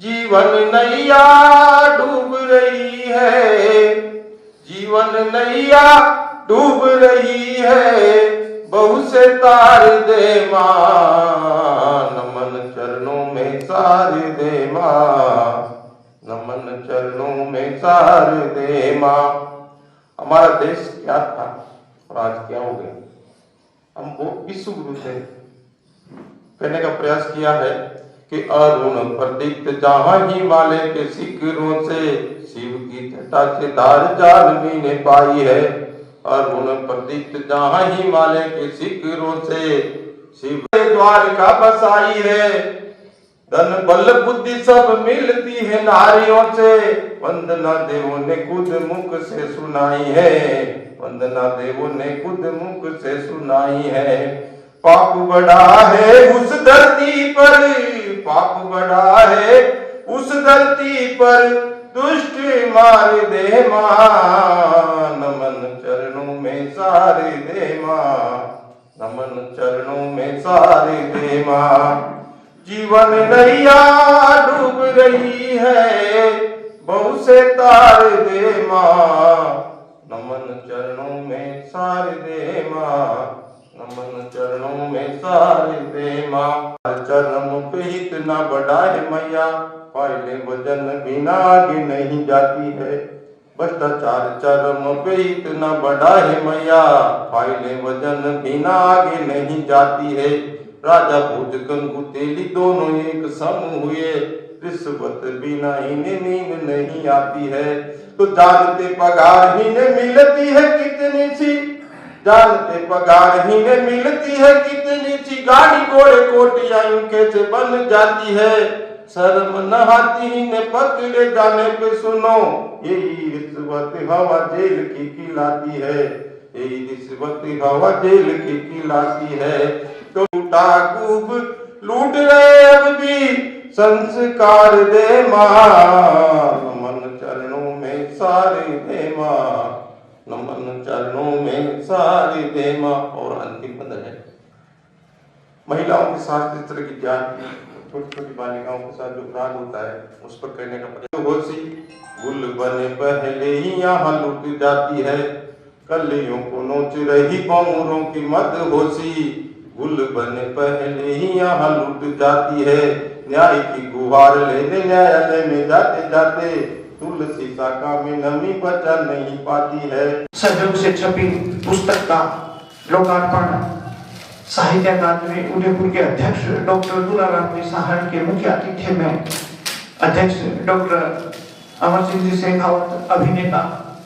जीवन नैया डूब रही है, जीवन नैया डूब रही है, बहु से तार दे माँ, नमन चरणों में सार दे माँ, नमन चरणों में सार दे माँ। हमारा देश क्या था और आज क्या हो गया? हम वो विश्व गुरु थे। कहने का प्रयास किया है कि अरुण प्रदीप्त जहां हिमालय के शिखरों से शिव की जटा से धार जानवी ने पाई है। अरुण प्रदीप्त जहां हिमालय के शिखरों से शिव द्वारका बसाई है। धन बल बुद्धि सब मिलती है नारियों से, वंदना देवों ने खुद मुख से सुनाई है, वंदना देवों ने खुद मुख से सुनाई है। पाप बड़ा है उस धरती पर, पाप बड़ा है उस धरती पर, दुष्ट मार दे माँ, नमन चरणों में सार दे माँ, नमन चरणों में सार दे माँ। जीवन नैया डूब रही है, बहु से तार दे माँ, नमन चरणों में सार दे माँ, नमन चरणों में सार दे माँ। चरण पे इतना बड़ा है मैया, पायले वजन बिना आगे नहीं जाती है। भ्रष्टाचार चरम पे इतना बड़ा है मैया, पायले वजन बिना आगे नहीं जाती है। राजा भोज गंगू तेली दोनों एक सम हुए, रिश्वत बिना इन्हें नींद नहीं आती है। तो जानते पगार ही ने मिलती है कितनी सी, जानते पगार ही ने मिलती है कितनी सी, गाड़ी घोड़े कोटियां कैसे बन जाती है। शर्म नहाती ही ने पकड़े जाने पे सुनो, यही रिश्वत हवा जेल की खिलाती है, यही रिश्वत हवा जेल की खिलाती है। तो लूटा खूब लूट रहे अब भी संस्कार दे माँ, नमन चरणों में सारे दे माँ, नमन चरणों में सारे दे माँ। और अंतिम पद है, महिलाओं के साथ इस तरह की ज्ञान, छोटी छोटी बालिकाओं के साथ जो अपराध होता है उस पर करने का प्रयास। होशी गुल बने पहले ही यहाँ लुट जाती है, कलियों को नोच रही बमूरों की मत होशी, गुल बने पहले ही यहाँ लुट जाती है। न्याय की गुहार लेने न्यायालय में जाते जाते, तुलसी शाखा में नमी बचा नहीं पाती है। सहयोग से छपी पुस्तक का लोकार्पण साहित्य अकादमी उदयपुर के अध्यक्ष डॉक्टर दुलाराम साहड़ के मुख्य आतिथ्य में अध्यक्ष डॉक्टर अमर सिंह जी शेखावत, अभिनेता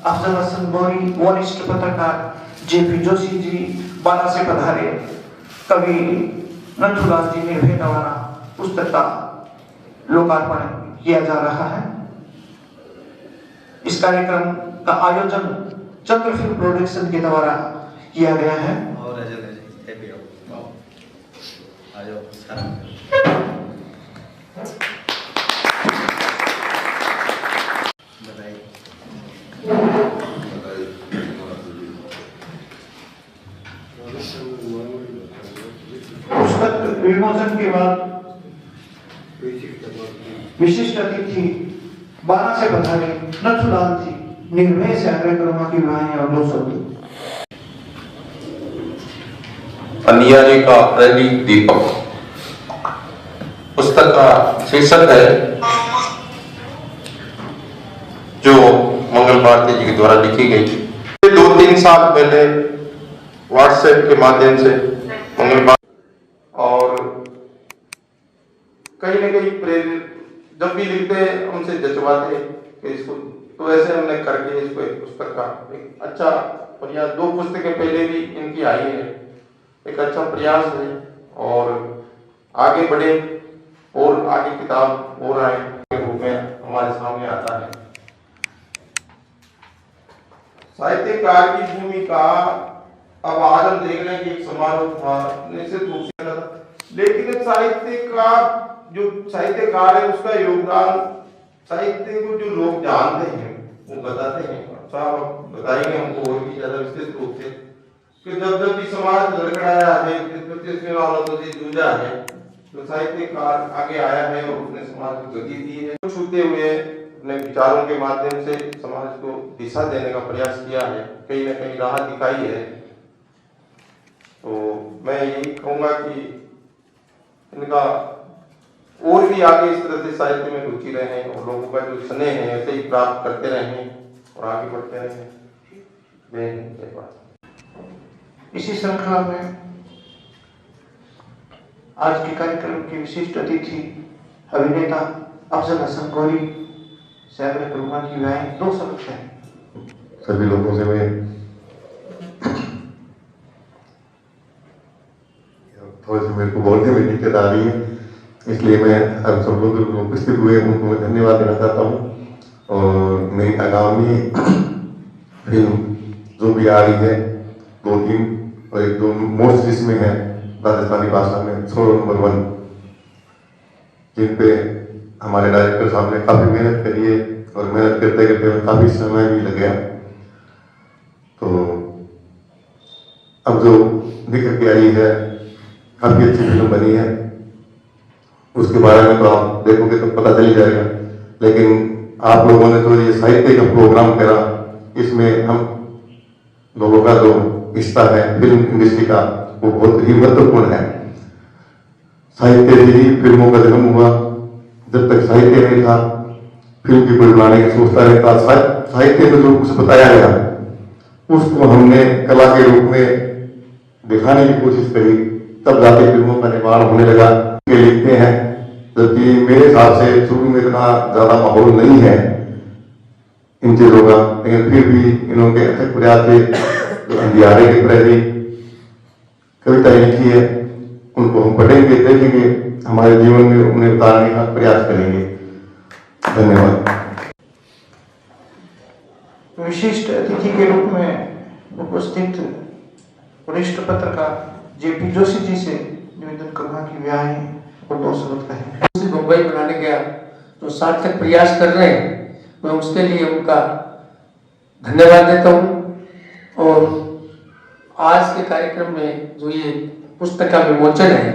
अफजल हसन गौरी, वरिष्ठ पत्रकार जेपी जोशी जी बाला से पधारे, कवि नथुराज जी निर्भय द्वारा पुस्तक का लोकार्पण किया जा रहा है। इस कार्यक्रम का आयोजन चक्र फिल्म प्रोडक्शन के द्वारा किया गया है। पुस्तक विमोचन के बाद विशिष्ट अतिथि बारह से पधारे नथुलाल जी निर्भय से आग्रह करूंगा कि भाई और 2 शब्द। अंधियारे का प्रदीप दीपक पुस्तक का शीर्षक है, जो मंगल भारती जी के द्वारा लिखी गई। 2-3 साल पहले व्हाट्सएप के माध्यम से मंगल भारती और कहीं न कहीं प्रेरित जब भी लिखते हमसे जचवाते कि इसको, तो ऐसे हमने करके इसको एक पुस्तक का एक अच्छा प्रयास, 2 पुस्तकें पहले भी इनकी आई है, एक अच्छा प्रयास है और आगे बढ़े और आगे किताब और आए के रूप में हमारे सामने आता है। साहित्यकार की भूमिका अब आज हम देख रहे हैं कि एक समारोह था, निश्चित रूप से, लेकिन साहित्य का जो साहित्यकार है उसका योगदान, साहित्य को जो लोग जानते हैं वो बताते हैं। साहब बताएंगे हमको और भी ज्यादा विस्तृत रूप से कि जब भी समाज लड़खड़ाया है, वालों तो जूझा है, जो साहित्यकार आगे आया है और उसने समाज को गति दी है, छूते हुए अपने विचारों के माध्यम से समाज को दिशा देने का प्रयास किया है, कहीं ना कहीं राह दिखाई है। तो मैं यही कहूँगा कि इनका और भी आगे इस तरह से साहित्य में रुचि रहे और लोगों का जो स्नेह है ऐसे ही प्राप्त करते रहें और आगे बढ़ते रहें। जय हिंद, जय भारत। इसी श्रृंखला में आज के कार्यक्रम के विशिष्ट अतिथि अभिनेता अफजल हसन गौरी से आग्रह करूंगा कि वह 2 शब्द कहें। सभी लोगों से मैं थोड़ी सी मेरे को बोलने में दिक्कत आ रही है, इसलिए मैं अब सब लोग जो उपस्थित हुए उनको मैं धन्यवाद देना चाहता हूँ। और मेरी आगामी फिल्म जो भी आ रही है 2-3 और एक 2 मोस्ट जिसमें है राजस्थानी भाषा में छोरो नंबर 1, जिन पे हमारे डायरेक्टर साहब ने काफ़ी मेहनत करी है और मेहनत करते करते काफ़ी समय भी लग गया। तो अब जो निकल के आई है काफ़ी अच्छी फिल्म बनी है, उसके बारे में तो आप देखोगे तो पता चल ही जाएगा। लेकिन आप लोगों ने जो ये साहित्य का प्रोग्राम करा, इसमें हम लोगों का जो हिस्सा है फिल्म इंडस्ट्री का वो बहुत ही महत्वपूर्ण है। साहित्य से ही फिल्मों का जन्म हुआ। जब तक साहित्य नहीं था फिल्म की कोई बनाने की सोचता रहता, साहित्य में जो कुछ बताया गया उसको हमने कला के रूप में दिखाने की कोशिश करी, तब जाके फिल्मों का निर्माण होने लगा। के लिखते हैं, जबकि मेरे हिसाब से शुरू में इतना ज्यादा माहौल नहीं है इन चीजों का, लेकिन फिर भी इन्होंने अथक प्रयास से जो अंधियारे के प्रति कविताएं लिखी है उनको हम पढ़ेंगे, देखेंगे, हमारे जीवन में उन्हें उतारने का प्रयास करेंगे। धन्यवाद। विशिष्ट अतिथि के रूप में उपस्थित वरिष्ठ पत्रकार जेपी जोशी जी से निवेदन करूंगा कि वे आए और 2 शब्द कहें। मुंबई बनाने गया तो सार्थक प्रयास कर रहे हैं, मैं उसके लिए उनका धन्यवाद देता हूँ। और आज के कार्यक्रम में जो ये पुस्तक का विमोचन है,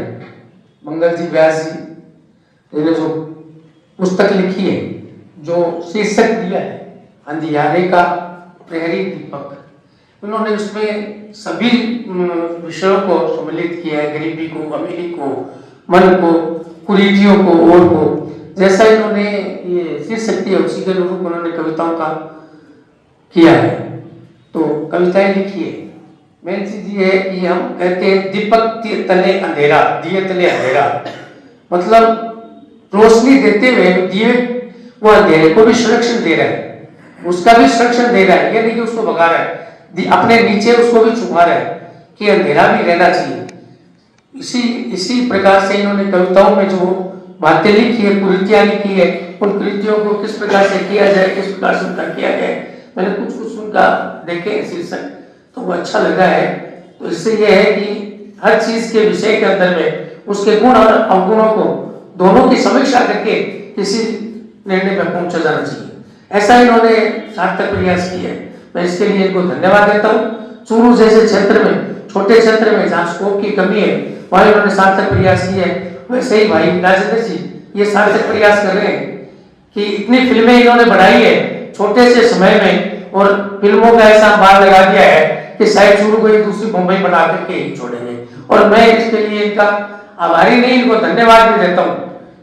मंगल जी व्यास जी ने जो पुस्तक लिखी है, जो शीर्षक दिया है अंधियारे का प्रहरी दीपक, उन्होंने उसमें सभी विषयों को सम्मिलित किया है, गरीबी को, अमीरी को, मन को, कुरीतियों को, और को। जैसा इन्होंने ये शीर्षक दिया उसी के अनुरूप उन्होंने कविताओं का किया है। तो कविताएं लिखी है। मेन चीज ये है कि हम कहते हैं दीपक तले अंधेरा, दिए तले अंधेरा, मतलब रोशनी देते हुए दिए वो अंधेरे को भी संरक्षण दे रहा है, उसका भी संरक्षण दे रहा है, ये नहीं कि उसको भगा रहा है, अपने नीचे उसको भी छुपा रहा है कि अंधेरा भी रहना चाहिए। इसी प्रकार से इन्होंने कविताओं में जो बातें लिखी है, कुरीतियां लिखी है, उन कुरीतियों को किस प्रकार से किया जाए, किस प्रकार से उनका किया जाए, मैंने कुछ उनका देखे शीर्षक तो वो अच्छा लगा है। तो इससे यह है कि हर चीज के विषय के अंदर में उसके गुण और अवगुणों को दोनों की समीक्षा करके किसी निर्णय पर पहुंचा जाना चाहिए। ऐसा इन्होंने सार्थक प्रयास किया है, मैं इसके लिए इनको धन्यवाद देता हूँ। चूरू जैसे क्षेत्र में, छोटे क्षेत्र में जहाँ स्कोप की कमी है, वहाँ इन्होंने सार्थक प्रयास किया है। वैसे ही भाई राजेंद्र जी ये सार्थक प्रयास कर रहे हैं कि इतनी फिल्में इन्होंने बनाई है छोटे से समय में, और फिल्मों का ऐसा बार लगा दिया है कि शायद चूरू को एक दूसरी मुंबई बना करके ही छोड़ेंगे। और मैं इसके लिए इनका आभारी नहीं, इनको धन्यवाद भी देता हूँ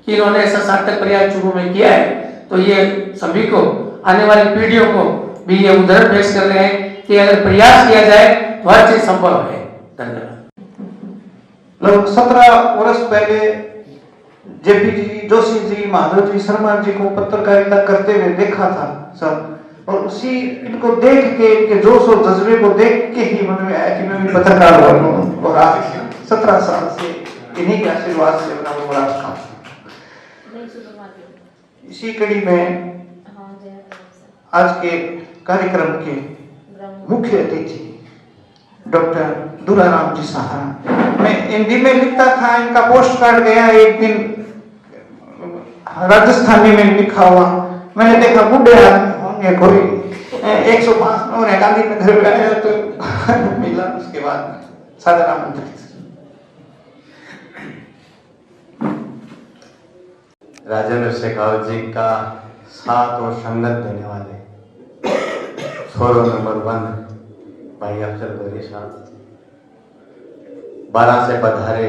कि इन्होंने ऐसा सार्थक प्रयास चूरू में किया है। तो ये सभी को, आने वाली पीढ़ियों को भी ये उदाहरण पेश कर रहे हैं कि अगर प्रयास किया जाए तो हर चीज संभव है। धन्यवाद। लगभग 17 वर्ष पहले जेपी जी, जोशी जी, माधव जी, शर्मा जी को पत्रकारिता करते हुए देखा था सब, और उसी इनको देख के, इनके जोश और जज्बे को देख के ही मन में आया कि मैं भी पत्रकार बनूं। और आज 17 साल से इन्हीं के आशीर्वाद से बना बड़ा काम। इसी कड़ी में आज के कार्यक्रम के मुख्य अतिथि डॉक्टर दुलाराम जी सहारण, मैं हिंदी में लिखता था, इनका पोस्ट कार्ड गया एक दिन राजस्थानी में लिखा हुआ, मैंने देखा बूढ़े आदमी होंगे, कोई 105 उन्हें गांधी नगर में आया तो मिला। उसके बाद साधारण आमंत्रित। राजेंद्र शेखावत जी का साथ और संगत देने वाले छोरो नंबर 1 भाई अफजल गोरी साहब, 12 से पधारे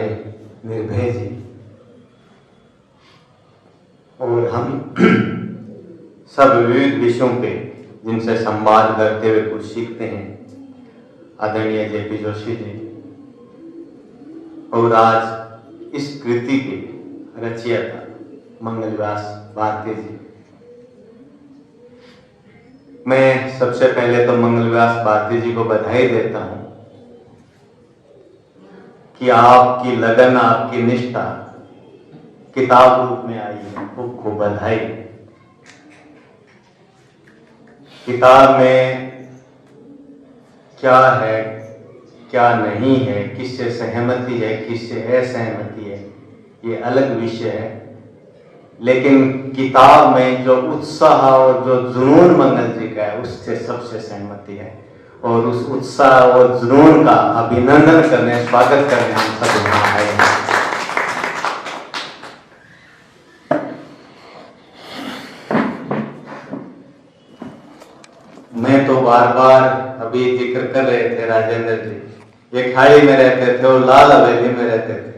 निर्भय जी, और हम सब विविध विषयों पे जिनसे संवाद करते हुए कुछ सीखते हैं, आदरणीय जेपी जोशी जी, और आज इस कृति के रचयिता मंगलव्यास भारती जी। मैं सबसे पहले तो मंगलव्यास भारती जी को बधाई देता हूं कि आपकी लगन, आपकी निष्ठा किताब रूप में आई है, खूब बधाई। किताब में क्या है, क्या नहीं है, किससे सहमति है, किससे असहमति है, ये अलग विषय है, लेकिन किताब में जो उत्साह और जो जुनून मंगल जी का है उससे सबसे सहमति है, और उस उत्साह और जुनून का अभिनंदन करने, स्वागत करने हम सब यहाँ आए हैं। मैं तो बार बार अभी जिक्र कर रहे थे राजेंद्र जी, ये खाड़ी में रहते थे और लाल हवेली में रहते थे।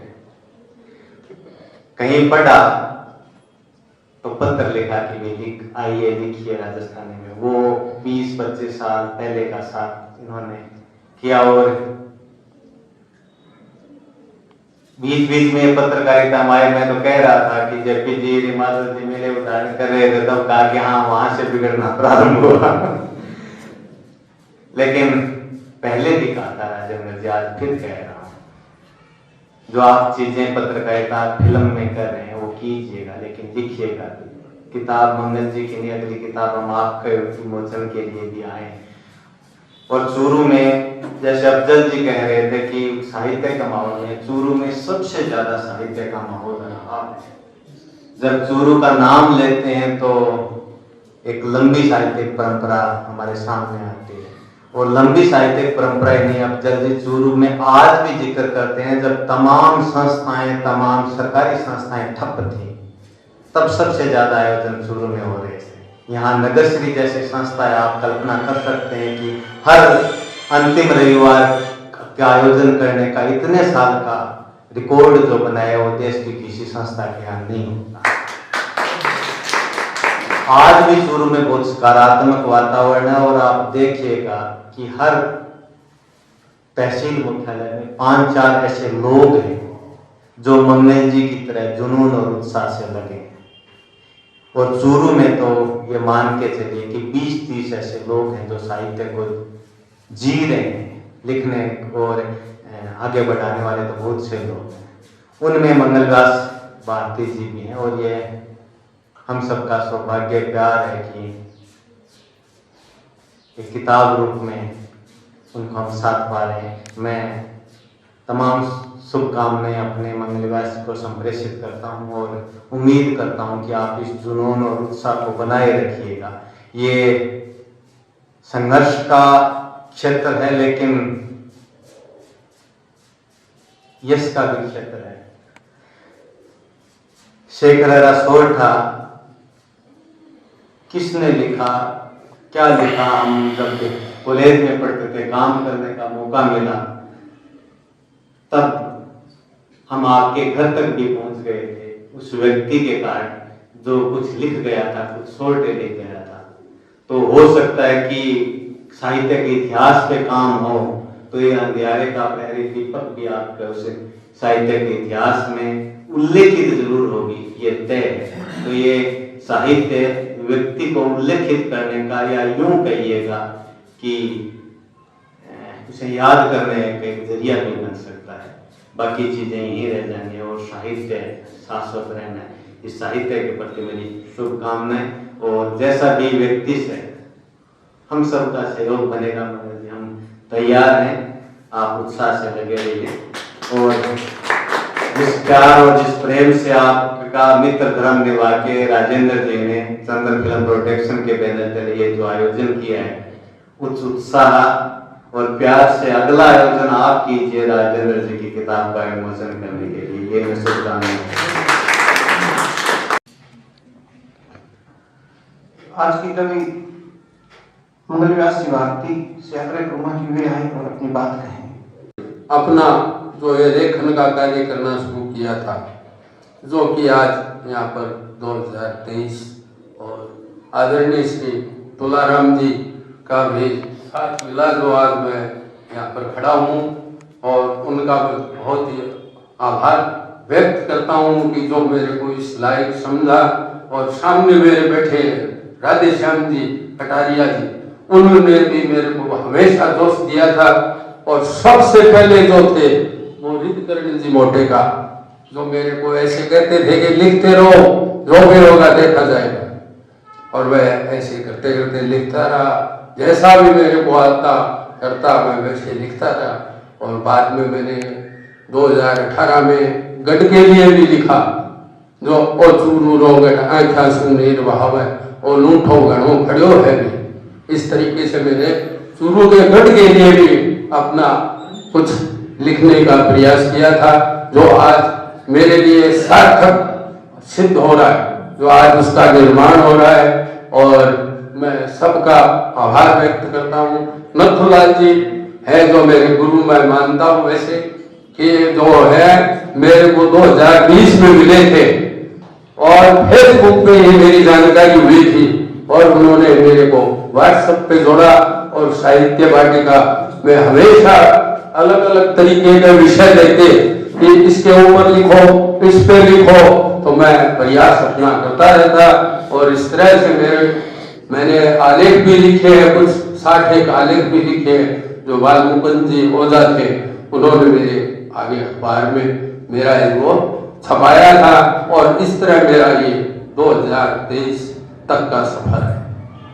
कहीं पढ़ा तो पत्र लिखा कि भी आइए लिखिए राजस्थानी में। वो 20-25 साल पहले का साथ इन्होंने किया, और बीच बीच में पत्रकारिता में मैं तो कह रहा था कि जेपी जी, रिमादल जी मेरे उदाहरण कर रहे थे, तब कहा कि हाँ वहां से बिगड़ना प्रारंभ हुआ। लेकिन पहले भी कहा था राजेंद्र जी, आज फिर कह रहा हूं, जो आप चीजें पत्रकारिता फिल्म में कर रहे हैं वो कीजिएगा, लेकिन लिखिएगा। किताब मंगल जी की नहीं, अगली किताब हम आपके विमोचन के लिए भी आए। और चूरू में जैसे अफजल जी कह रहे थे कि साहित्य का माहौल है, चूरू में सबसे ज्यादा साहित्य का माहौल रहा है। जब चूरू का नाम लेते हैं तो एक लंबी साहित्यिक परंपरा हमारे सामने आती है, और लंबी साहित्यिक परंपरा ही नहीं, अफजल जी चूरू में आज भी जिक्र करते हैं, जब तमाम संस्थाएं, तमाम सरकारी संस्थाएं ठप थी, तब सबसे ज्यादा आयोजन चूरू में हो रहे थे। यहाँ नगरश्री जैसी संस्था है, आप कल्पना कर सकते हैं कि हर अंतिम रविवार का आयोजन करने का इतने साल का रिकॉर्ड जो बनाया वो देश की किसी संस्था के यहाँ नहीं होता। आज भी चूरू में बहुत सकारात्मक वातावरण है, और आप देखिएगा कि हर तहसील मुख्यालय में 5-4 ऐसे लोग हैं जो मंगल जी की तरह जुनून और उत्साह से लगे। और चूरू में तो ये मान के चलिए कि 20-30 ऐसे लोग हैं जो साहित्य को जी रहे हैं, लिखने और आगे बढ़ाने वाले तो बहुत से लोग हैं। उनमें मंगलव्यास भारती जी भी हैं, और ये हम सबका सौभाग्य प्यार है कि एक किताब रूप में उनको हम साथ पा रहे हैं। मैं तमाम शुभकामनाएं अपने मंगलव्यास को संप्रेषित करता हूं, और उम्मीद करता हूं कि आप इस जुनून और उत्साह को बनाए रखिएगा। ये संघर्ष का क्षेत्र है, लेकिन यश का भी क्षेत्र है। शेखर सोरठा किसने लिखा, क्या लिखा, हम जब कॉलेज में पढ़ते थे, काम करने का मौका मिला, तब हम आपके घर तक भी पहुंच गए थे उस व्यक्ति के कारण जो कुछ लिख गया था, कुछ सोरठे लिख गया था। तो हो सकता है कि साहित्य के इतिहास पे काम हो तो ये अंधियारे का पहरी दीपक भी आपके उस साहित्य के इतिहास में उल्लेखित जरूर होगी, ये तय है। तो ये साहित्य व्यक्ति को उल्लेखित करने का, या यूं कहिएगा कि उसे याद करने का एक जरिया भी बन सकता है। बाकी चीजें यही रह जाएंगी और साहित्य शाश्वत रहना है। इस साहित्य के प्रति मेरी शुभकामनाएं, और जैसा भी व्यक्ति से हम सबका सहयोग बनेगा, हम तैयार हैं। आप उत्साह से लगे रहिए, और जिस प्यार और जिस प्रेम से आपका मित्र धर्म निभा के राजेंद्र जी ने चंद्र फिल्म प्रोटेक्शन के बैनर तले ये जो आयोजन किया है, उस उत्साह और प्यार से अगला आयोजन आप कीजिए राजेंद्र जी की किताब का विमोचन करने के लिए। ये मैं शुभकामनाएं। आज की कवि मंगल व्यास जी भारती से आग्रह करूंगा कि वे आए और अपनी बात कहें। अपना जो ये लेखन का कार्य करना शुरू किया था, जो कि आज यहाँ पर 2023 और आदरणीय श्री तुलाराम जी का भी साथ मिला, जो आज मैं यहाँ पर खड़ा हूँ, और उनका बहुत ही आभार व्यक्त करता हूँ कि जो मेरे को इस लायक समझा। और सामने मेरे बैठे राधे श्याम जी कटारिया जी, उन्होंने भी मेरे को हमेशा दोष दिया था। और सबसे पहले जो थे वो रितकरण जी मोटे का, जो मेरे को ऐसे कहते थे कि लिखते रहो, जो भी होगा देखा जाएगा। और वह ऐसे करते करते लिखता रहा, जैसा भी मेरे को आता करता मैं वैसे लिखता रहा। और बाद में मैंने 2018 में गढ़ के लिए भी लिखा, जो ओ चूरू रोगड़ आँखा सुनीर बहावे ओ लूठो गणो खड़ो है भी। इस तरीके से मैंने चूरू के गढ़ के लिए भी अपना कुछ लिखने का प्रयास किया था, जो आज मेरे लिए सार्थक सिद्ध हो रहा है, जो आज उसका निर्माण हो रहा है। और मैं सबका आभार व्यक्त करता हूँ। नथुलाल जी है जो मेरे गुरु, मैं मानता हूँ वैसे कि जो है मेरे को 2020 में मिले थे और फेसबुक पे ही मेरी जानकारी हुई थी, और उन्होंने मेरे को व्हाट्सएप पे जोड़ा। और साहित्य वाटिका में हमेशा अलग अलग तरीके के विषय देते कि इसके ऊपर लिखो, इस पे लिखो, तो मैं प्रयास अपना करता रहता। और इस तरह से मैंने आलेख भी लिखे हैं, कुछ 60 आलेख भी लिखे हैं, जो बालमुकुंद जी ओझा थे, उन्होंने मेरे आगे अखबार में मेरा वो छपाया था। और इस तरह मेरा ये 2023 तक का सफर है,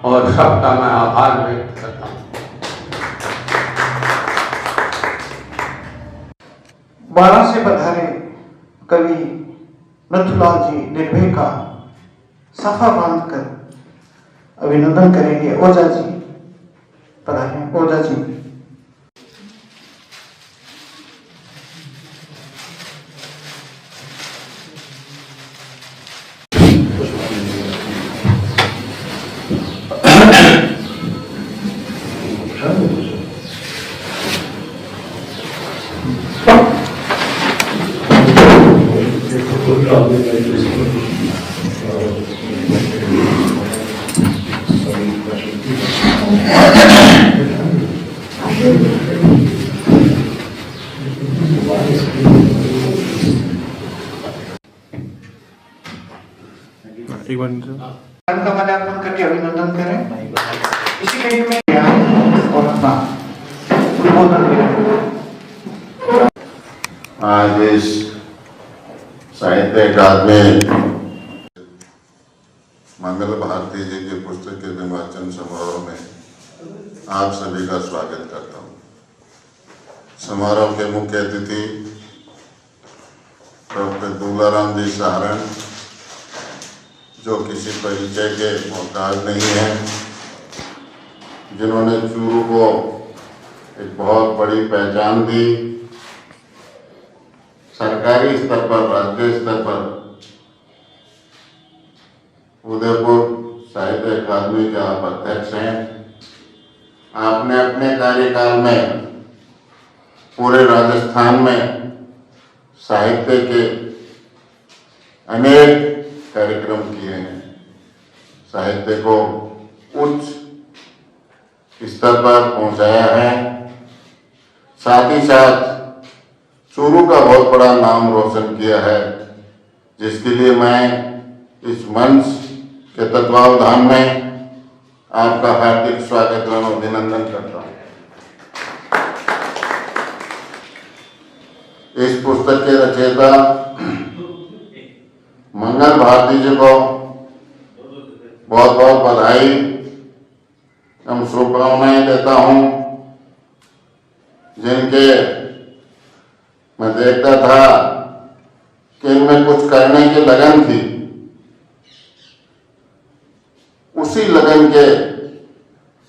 और सबका मैं आभार व्यक्त करता हूँ। बारह से पधारे कवि नथुलाल जी निर्भय का साफा बांधकर अभिनंदन करेंगे। ओझा जी पधारे। ओझा जी। का माल्यार्पण करके अभिनंदन करें। इसी कड़ी में और अपना उद्बोधन करें। आज इस साहित्य अकादमी मंगल भारती जी की पुस्तक के विमोचन समारोह में आप सभी का स्वागत करता हूँ। समारोह के मुख्य अतिथि डॉक्टर दुलाराम जी सहारण, जो किसी परिचय के मोहताज नहीं है, जिन्होंने चूरू को एक बहुत बड़ी पहचान दी। सरकारी स्तर पर, राज्य स्तर पर उदयपुर साहित्य अकादमी के आप अध्यक्ष हैं। आपने अपने कार्यकाल में पूरे राजस्थान में साहित्य के अनेक कार्यक्रम किए हैं, साहित्य को उच्च स्तर पर पहुंचाया है। साथ ही साथ चूरू का बहुत बड़ा नाम रोशन किया है, जिसके लिए मैं इस मंच के तत्वावधान में आपका हार्दिक स्वागत एवं अभिनंदन करता हूँ। इस पुस्तक के रचयिता मंगल भारती जी को बहुत बहुत बधाई एवं शुभकामनाएं देता हूँ, जिनके मैं देखता था कि इनमें कुछ करने की लगन थी। उसी लगन के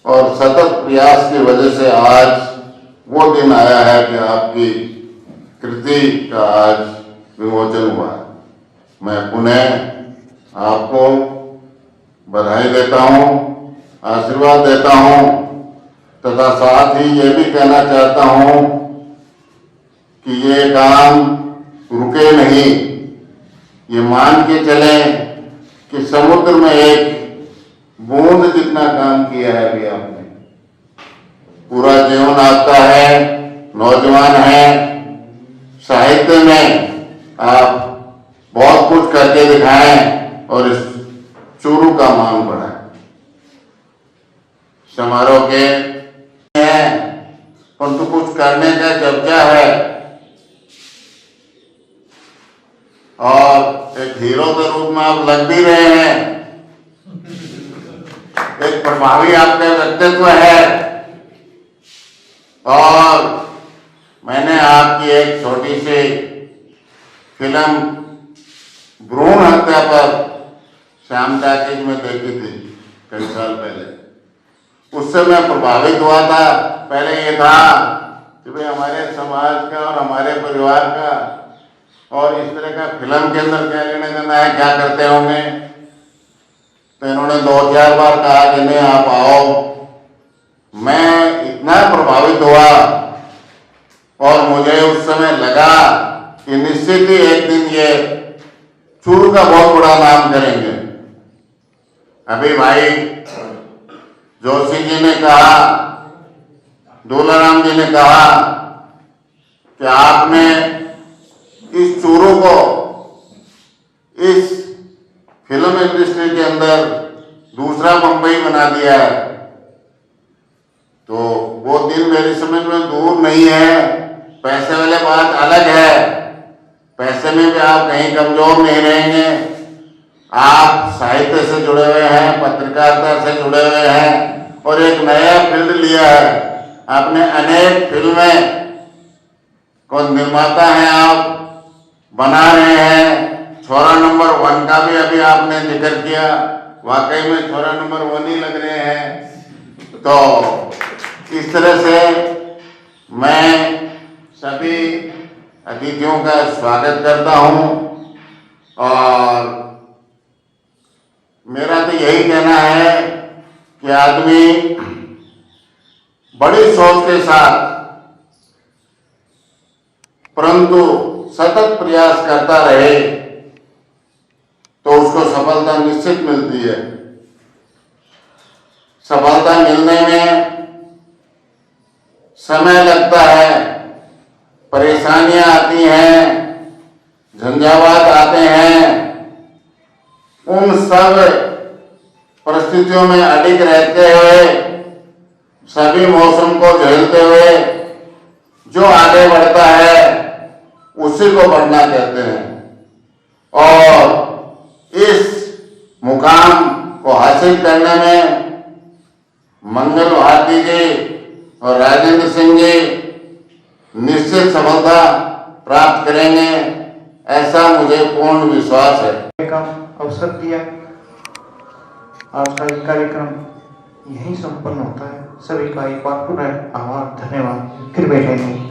और सतत प्रयास की वजह से आज वो दिन आया है कि आपकी कृति का आज विमोचन हुआ है। मैं पुनः आपको बधाई देता हूँ, आशीर्वाद देता हूँ तथा साथ ही ये भी कहना चाहता हूँ कि ये काम रुके नहीं। ये मान के चलें कि समुद्र में एक बूंद जितना काम किया है अभी आपने। पूरा जीवन आपका है, नौजवान है, साहित्य में आप बहुत कुछ करके दिखाएं और इस चूरू का मान बढ़ाएं। समारोह के हैं परंतु कुछ करने का चर्चा है और एक हीरो के रूप में आप लग भी रहे हैं। एक प्रभावी आपका व्यक्तित्व है और मैंने आपकी एक छोटी सी फिल्म भ्रूण हत्या पर श्याम टाकीज में देखी थी कई साल पहले। उससे मैं प्रभावित हुआ था। पहले ये था कि भाई हमारे समाज का और हमारे परिवार का और इस तरह का फिल्म के अंदर क्या लेने देना है, क्या करते होंगे। तो इन्होंने 2-4 बार कहा कि नहीं आप आओ। मैं इतना प्रभावित हुआ और मुझे उस समय लगा कि निश्चित ही एक दिन ये चूरू का बहुत बड़ा नाम करेंगे। अभी भाई जोशी जी ने कहा, दुलाराम जी ने कहा कि आपने इस चूरू को इस फिल्म इंडस्ट्री के अंदर दूसरा मुंबई बना दिया है। तो वो दिन मेरी समझ में दूर नहीं है। पैसे वाले बात अलग है, पैसे में भी आप कहीं कमजोर नहीं रहेंगे। आप साहित्य से जुड़े हुए हैं, पत्रकारिता से जुड़े हुए हैं और एक नया फील्ड लिया है। आपने अनेक फिल्में को निर्माता हैं, आप बना रहे हैं। छोरा नंबर 1 का भी अभी आपने जिक्र किया, वाकई में छोरा नंबर 1 ही लग रहे हैं। तो इस तरह से मैं सभी अतिथियों का स्वागत करता हूं और मेरा तो यही कहना है कि आदमी बड़ी सोच के साथ परंतु सतत प्रयास करता रहे तो उसको सफलता निश्चित मिलती है। सफलता मिलने में समय लगता है, परेशानियां आती हैं, झंझावात आते हैं। उन सब परिस्थितियों में अडिग रहते हुए, सभी मौसम को झेलते हुए जो आगे बढ़ता है उसी को बढ़ना कहते हैं। और इस मुकाम को हासिल करने में मंगल भारती जी और राजेंद्र सिंह जी निश्चित सफलता प्राप्त करेंगे, ऐसा मुझे पूर्ण विश्वास है। का अवसर दिया। आज का ये कार्यक्रम यहीं संपन्न होता है। सभी का एक बार पुनः आभार, धन्यवाद। फिर बैठेंगे।